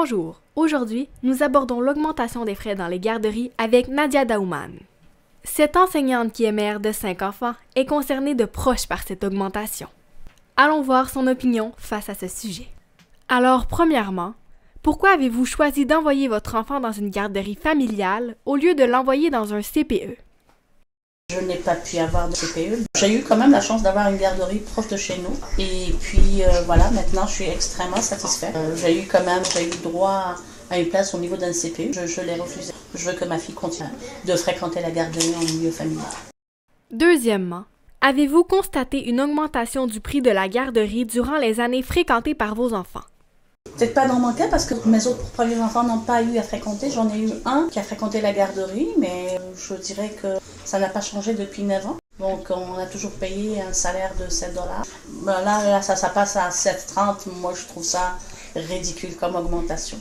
Bonjour, aujourd'hui, nous abordons l'augmentation des frais dans les garderies avec Nadia Daouman. Cette enseignante qui est mère de 5 enfants est concernée de proche par cette augmentation. Allons voir son opinion face à ce sujet. Alors, premièrement, pourquoi avez-vous choisi d'envoyer votre enfant dans une garderie familiale au lieu de l'envoyer dans un CPE? Je n'ai pas pu avoir de CPE. J'ai eu quand même la chance d'avoir une garderie proche de chez nous. Et puis voilà, maintenant je suis extrêmement satisfaite. J'ai eu droit à une place au niveau d'un CPE. Je l'ai refusé. Je veux que ma fille continue de fréquenter la garderie en milieu familial. Deuxièmement, avez-vous constaté une augmentation du prix de la garderie durant les années fréquentées par vos enfants? Peut-être pas dans mon cas parce que mes autres premiers enfants n'ont pas eu à fréquenter. J'en ai eu un qui a fréquenté la garderie, mais je dirais que ça n'a pas changé depuis 9 ans. Donc on a toujours payé un salaire de 7 $. Là, ça passe à 7,30 $. Moi, je trouve ça ridicule comme augmentation.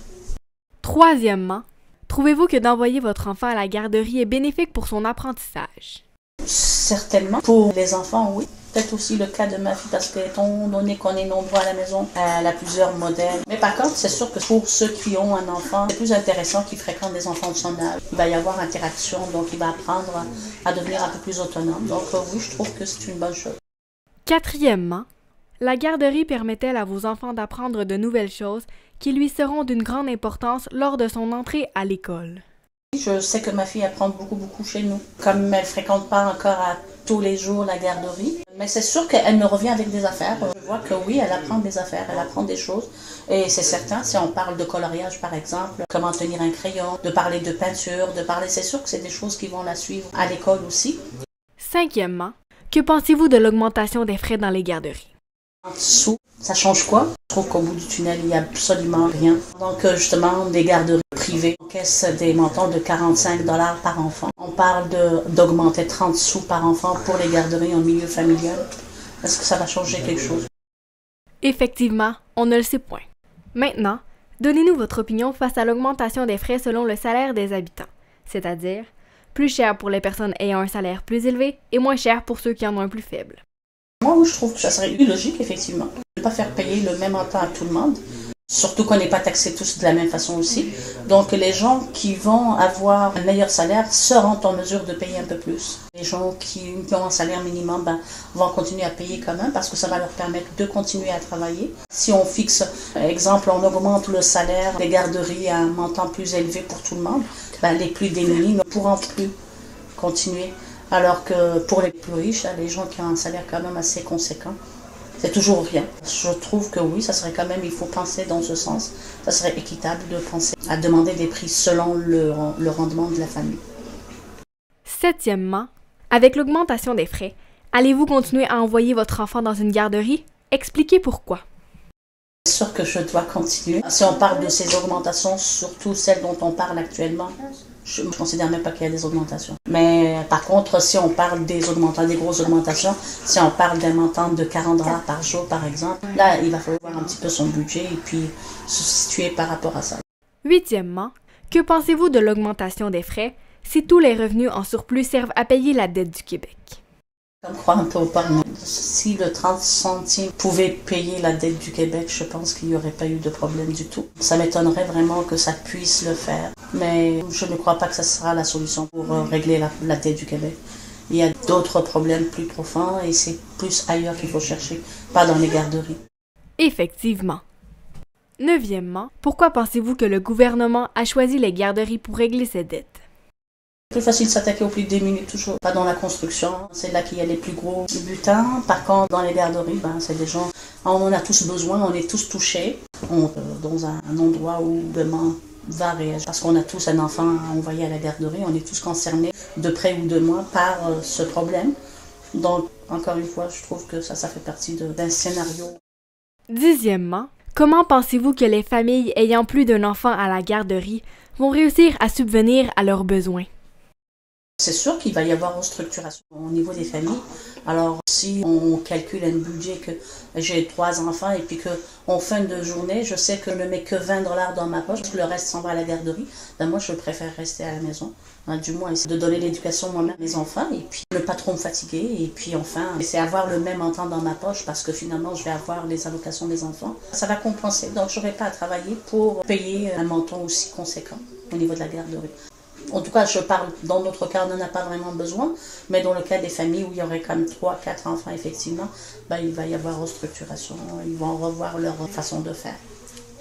Troisièmement, trouvez-vous que d'envoyer votre enfant à la garderie est bénéfique pour son apprentissage? Certainement. Pour les enfants, oui. Peut-être aussi le cas de ma fille parce qu'étant donné qu'on est nombreux à la maison, elle a plusieurs modèles. Mais par contre, c'est sûr que pour ceux qui ont un enfant, c'est plus intéressant qu'ils fréquentent des enfants de son âge. Il va y avoir interaction, donc il va apprendre à devenir un peu plus autonome. Donc oui, je trouve que c'est une bonne chose. Quatrièmement, la garderie permet-elle à vos enfants d'apprendre de nouvelles choses qui lui seront d'une grande importance lors de son entrée à l'école? Je sais que ma fille apprend beaucoup chez nous. Comme elle ne fréquente pas encore à tous les jours la garderie, mais c'est sûr qu'elle me revient avec des affaires. Je vois que oui, elle apprend des affaires, elle apprend des choses. Et c'est certain, si on parle de coloriage par exemple, comment tenir un crayon, de parler de peinture, c'est sûr que c'est des choses qui vont la suivre à l'école aussi. Cinquièmement, que pensez-vous de l'augmentation des frais dans les garderies? En dessous, ça change quoi? Je trouve qu'au bout du tunnel, il n'y a absolument rien. Donc justement, des garderies privées encaissent des montants de 45 $ par enfant. On parle d'augmenter 30 sous par enfant pour les garderies en milieu familial. Est-ce que ça va changer quelque chose? Effectivement, on ne le sait point. Maintenant, donnez-nous votre opinion face à l'augmentation des frais selon le salaire des habitants, c'est-à-dire plus cher pour les personnes ayant un salaire plus élevé et moins cher pour ceux qui en ont un plus faible. Moi, je trouve que ça serait logique, effectivement. Ne pas faire payer le même montant à tout le monde. Surtout qu'on n'est pas taxés tous de la même façon aussi. Donc, les gens qui vont avoir un meilleur salaire seront en mesure de payer un peu plus. Les gens qui ont un salaire minimum vont continuer à payer quand même parce que ça va leur permettre de continuer à travailler. Si on fixe, exemple, on augmente le salaire des garderies à un montant plus élevé pour tout le monde, les plus démunis ne pourront plus continuer. Alors que pour les plus riches, les gens qui ont un salaire quand même assez conséquent, c'est toujours rien. Je trouve que oui, ça serait quand même, il faut penser dans ce sens. Ça serait équitable de penser à demander des prix selon le rendement de la famille. Septièmement, avec l'augmentation des frais, allez-vous continuer à envoyer votre enfant dans une garderie? Expliquez pourquoi. C'est sûr que je dois continuer. Si on parle de ces augmentations, surtout celles dont on parle actuellement, je ne considère même pas qu'il y a des augmentations. Mais par contre, si on parle des grosses augmentations, si on parle d'un montant de 40 $ par jour, par exemple, là, il va falloir voir un petit peu son budget et puis se situer par rapport à ça. Huitièmement, que pensez-vous de l'augmentation des frais si tous les revenus en surplus servent à payer la dette du Québec? Comme croire un peu au Parlement. Si le 30 centimes pouvait payer la dette du Québec, je pense qu'il n'y aurait pas eu de problème du tout. Ça m'étonnerait vraiment que ça puisse le faire, mais je ne crois pas que ça sera la solution pour régler la dette du Québec. Il y a d'autres problèmes plus profonds et c'est plus ailleurs qu'il faut chercher, pas dans les garderies. Effectivement. Neuvièmement, pourquoi pensez-vous que le gouvernement a choisi les garderies pour régler ces dettes? C'est plus facile de s'attaquer aux plus démunis, toujours. Pas dans la construction, c'est là qu'il y a les plus gros butins. Par contre, dans les garderies, c'est des gens, on en a tous besoin, on est tous touchés. Dans un endroit où le demande va réagir. Parce qu'on a tous un enfant à envoyer à la garderie, on est tous concernés de près ou de loin par ce problème. Donc, encore une fois, je trouve que ça fait partie d'un scénario. Dixièmement, comment pensez-vous que les familles ayant plus d'un enfant à la garderie vont réussir à subvenir à leurs besoins? C'est sûr qu'il va y avoir une structuration au niveau des familles. Alors, si on calcule un budget que j'ai 3 enfants et puis qu'en fin de journée, je sais que je ne mets que 20 $ dans ma poche, le reste s'en va à la garderie, ben moi, je préfère rester à la maison. Du moins, essayer de donner l'éducation moi-même à mes enfants et puis ne pas trop me fatiguer. Et puis enfin, c'est avoir le même montant dans ma poche parce que finalement, je vais avoir les allocations des enfants. Ça va compenser, donc je n'aurai pas à travailler pour payer un montant aussi conséquent au niveau de la garderie. En tout cas, je parle, dans notre cas, on n'en a pas vraiment besoin, mais dans le cas des familles où il y aurait comme 3-4 enfants, effectivement, ben, il va y avoir restructuration, ils vont revoir leur façon de faire.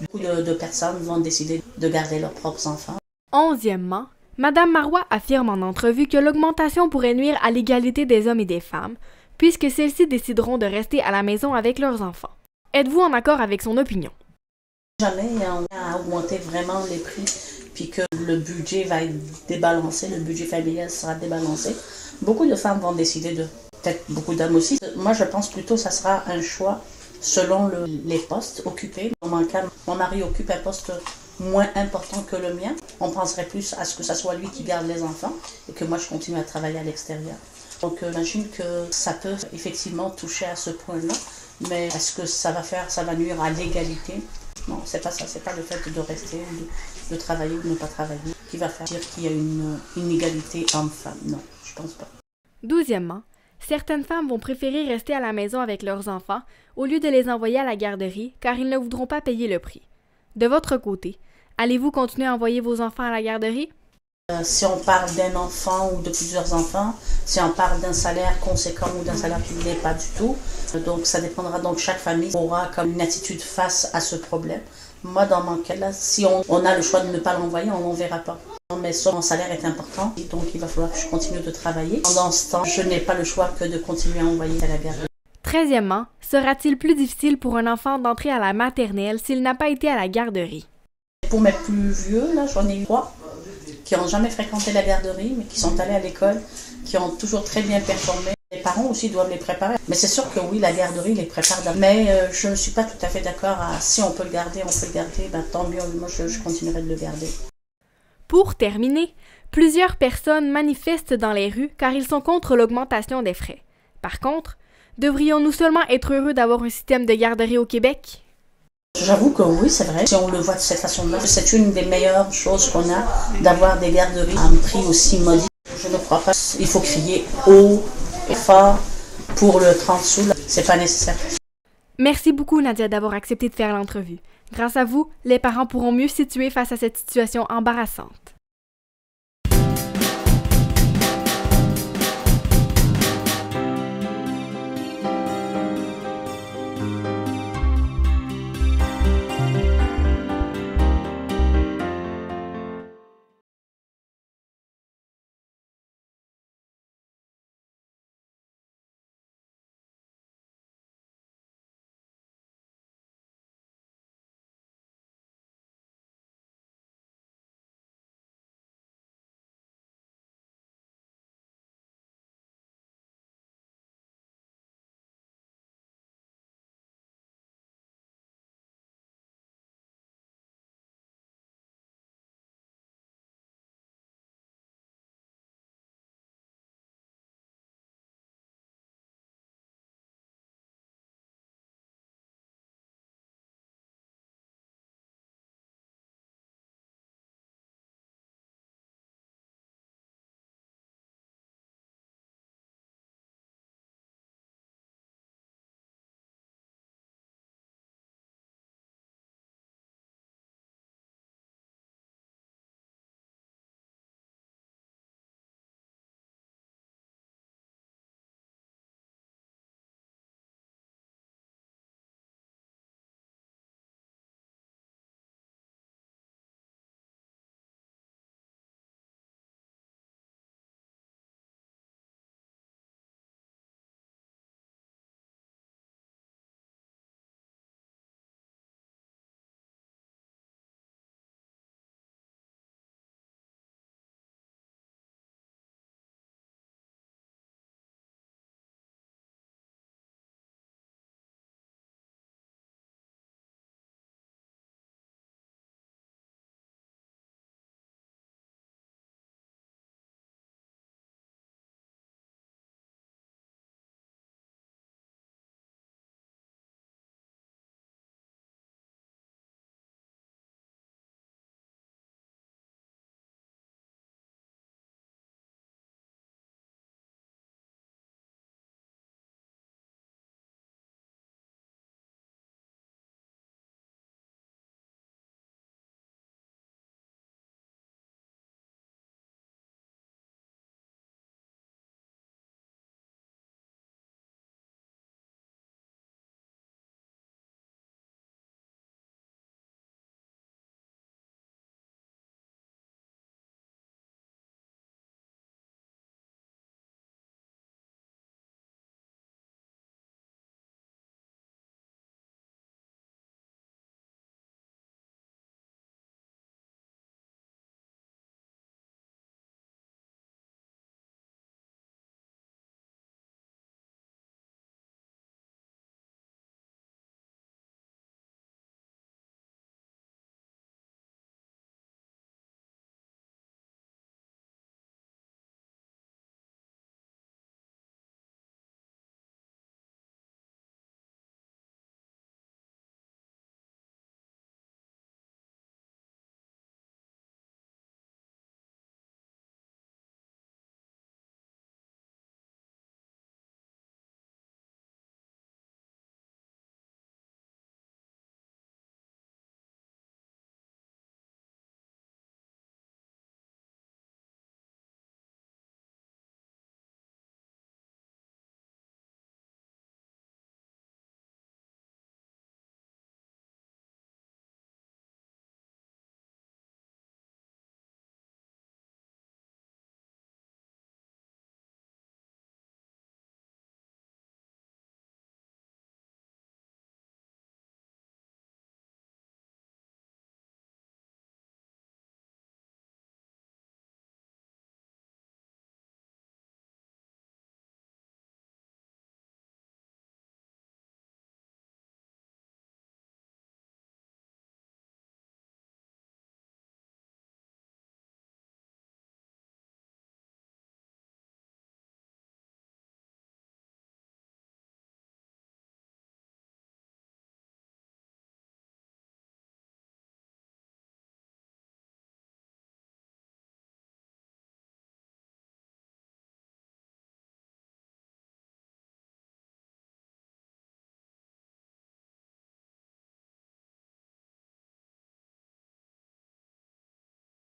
Beaucoup de personnes vont décider de garder leurs propres enfants. 11e, Madame Marois affirme en entrevue que l'augmentation pourrait nuire à l'égalité des hommes et des femmes, puisque celles-ci décideront de rester à la maison avec leurs enfants. Êtes-vous en accord avec son opinion? Jamais on a augmenté vraiment les prix, puis que le budget va être débalancé, le budget familial sera débalancé. Beaucoup de femmes vont décider de, peut-être beaucoup d'hommes aussi. Moi, je pense plutôt que ça sera un choix selon les postes occupés. Dans mon cas, mon mari occupe un poste moins important que le mien. On penserait plus à ce que ça soit lui qui garde les enfants et que moi, je continue à travailler à l'extérieur. Donc, j'imagine que ça peut effectivement toucher à ce point-là, mais est-ce que ça va nuire à l'égalité? Non, c'est pas ça, c'est pas le fait de rester, de travailler ou de ne pas travailler qui va faire dire qu'il y a une inégalité homme-femme. Non, je pense pas. 12e, certaines femmes vont préférer rester à la maison avec leurs enfants au lieu de les envoyer à la garderie car ils ne voudront pas payer le prix. De votre côté, allez-vous continuer à envoyer vos enfants à la garderie? Si on parle d'un enfant ou de plusieurs enfants, si on parle d'un salaire conséquent ou d'un salaire qui ne l'est pas du tout, donc ça dépendra. Donc chaque famille aura comme une attitude face à ce problème. Moi, dans mon cas, là, si on a le choix de ne pas l'envoyer, on ne l'enverra pas. Mais ça, mon salaire est important, donc il va falloir que je continue de travailler. Pendant ce temps, je n'ai pas le choix que de continuer à envoyer à la garderie. 13e, sera-t-il plus difficile pour un enfant d'entrer à la maternelle s'il n'a pas été à la garderie? Pour mes plus vieux, là, j'en ai eu 3 qui n'ont jamais fréquenté la garderie, mais qui sont allés à l'école, qui ont toujours très bien performé. Les parents aussi doivent les préparer. Mais c'est sûr que oui, la garderie les prépare. Mais je ne suis pas tout à fait d'accord à si on peut le garder, ben, tant mieux. Moi, je continuerai de le garder. Pour terminer, plusieurs personnes manifestent dans les rues car ils sont contre l'augmentation des frais. Par contre, devrions-nous seulement être heureux d'avoir un système de garderie au Québec? J'avoue que oui, c'est vrai. Si on le voit de cette façon-là, c'est une des meilleures choses qu'on a d'avoir des garderies à un prix aussi modique. Je ne crois pas. Il faut crier haut et fort pour le 30 sous. C'est pas nécessaire. Merci beaucoup, Nadia, d'avoir accepté de faire l'entrevue. Grâce à vous, les parents pourront mieux se situer face à cette situation embarrassante.